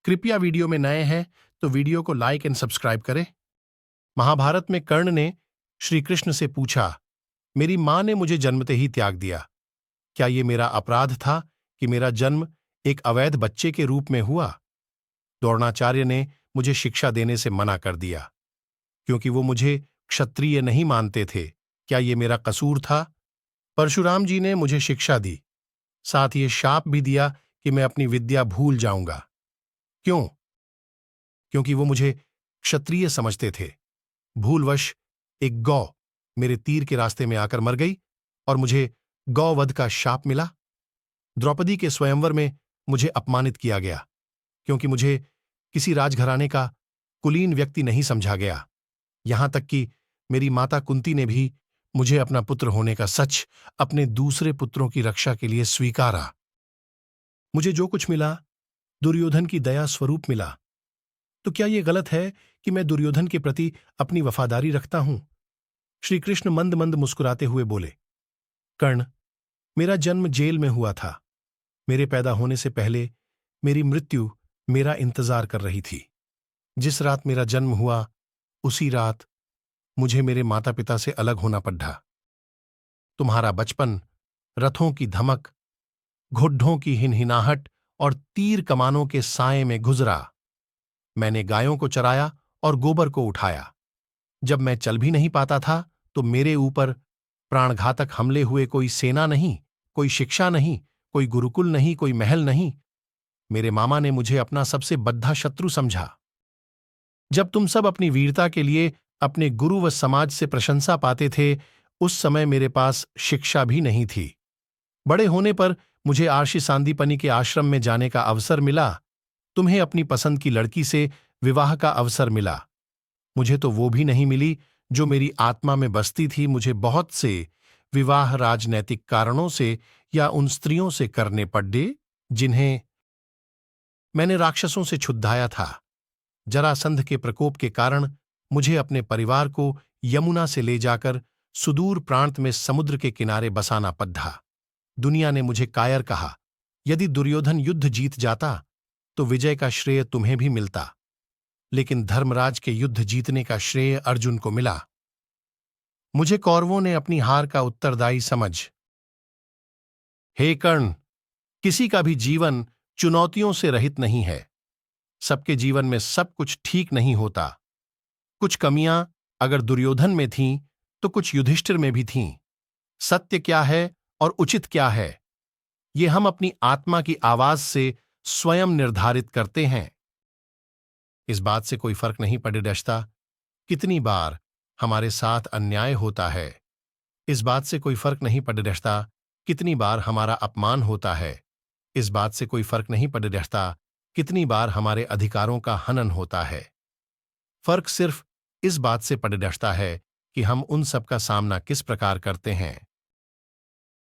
कृपया वीडियो में नए हैं तो वीडियो को लाइक एंड सब्सक्राइब करें। महाभारत में कर्ण ने श्री कृष्ण से पूछा, मेरी मां ने मुझे जन्मते ही त्याग दिया। क्या ये मेरा अपराध था कि मेरा जन्म एक अवैध बच्चे के रूप में हुआ? द्रोणाचार्य ने मुझे शिक्षा देने से मना कर दिया क्योंकि वो मुझे क्षत्रिय नहीं मानते थे। क्या ये मेरा कसूर था? परशुराम जी ने मुझे शिक्षा दी, साथ ये शाप भी दिया कि मैं अपनी विद्या भूल जाऊंगा। क्यों? क्योंकि वो मुझे क्षत्रिय समझते थे। भूलवश एक गौ मेरे तीर के रास्ते में आकर मर गई और मुझे गौवध का शाप मिला। द्रौपदी के स्वयंवर में मुझे अपमानित किया गया क्योंकि मुझे किसी राजघराने का कुलीन व्यक्ति नहीं समझा गया। यहां तक कि मेरी माता कुंती ने भी मुझे अपना पुत्र होने का सच अपने दूसरे पुत्रों की रक्षा के लिए स्वीकारा। मुझे जो कुछ मिला दुर्योधन की दया स्वरूप मिला। तो क्या यह गलत है कि मैं दुर्योधन के प्रति अपनी वफादारी रखता हूं? श्री कृष्ण मंद मंद मुस्कुराते हुए बोले, कर्ण, मेरा जन्म जेल में हुआ था। मेरे पैदा होने से पहले मेरी मृत्यु मेरा इंतजार कर रही थी। जिस रात मेरा जन्म हुआ उसी रात मुझे मेरे माता पिता से अलग होना पड़ा। तुम्हारा बचपन रथों की धमक, घुड्डों की हिनहिनाहट और तीर कमानों के साए में गुजरा। मैंने गायों को चराया और गोबर को उठाया। जब मैं चल भी नहीं पाता था तो मेरे ऊपर प्राणघातक हमले हुए। कोई सेना नहीं, कोई शिक्षा नहीं, कोई गुरुकुल नहीं, कोई महल नहीं। मेरे मामा ने मुझे अपना सबसे बद्धा शत्रु समझा। जब तुम सब अपनी वीरता के लिए अपने गुरु व समाज से प्रशंसा पाते थे, उस समय मेरे पास शिक्षा भी नहीं थी। बड़े होने पर मुझे आर्षि सांदीपनि के आश्रम में जाने का अवसर मिला। तुम्हें अपनी पसंद की लड़की से विवाह का अवसर मिला। मुझे तो वो भी नहीं मिली जो मेरी आत्मा में बसती थी। मुझे बहुत से विवाह राजनैतिक कारणों से या उन स्त्रियों से करने पड़े जिन्हें मैंने राक्षसों से छुड़ाया था। जरासंध के प्रकोप के कारण मुझे अपने परिवार को यमुना से ले जाकर सुदूर प्रांत में समुद्र के किनारे बसाना पड़ा। दुनिया ने मुझे कायर कहा। यदि दुर्योधन युद्ध जीत जाता तो विजय का श्रेय तुम्हें भी मिलता, लेकिन धर्मराज के युद्ध जीतने का श्रेय अर्जुन को मिला। मुझे कौरवों ने अपनी हार का उत्तरदायी समझ। हे कर्ण, किसी का भी जीवन चुनौतियों से रहित नहीं है। सबके जीवन में सब कुछ ठीक नहीं होता। कुछ कमियां अगर दुर्योधन में थीं तो कुछ युधिष्ठिर में भी थीं। सत्य क्या है और उचित क्या है, ये हम अपनी आत्मा की आवाज से स्वयं निर्धारित करते हैं। इस बात से कोई फर्क नहीं पड़ता कितनी बार हमारे साथ अन्याय होता है। इस बात से कोई फर्क नहीं पड़ता कितनी बार हमारा अपमान होता है। इस बात से कोई फर्क नहीं पड़ता कितनी बार हमारे अधिकारों का हनन होता है। फर्क सिर्फ इस बात से पड़ता है कि हम उन सब का सामना किस प्रकार करते हैं।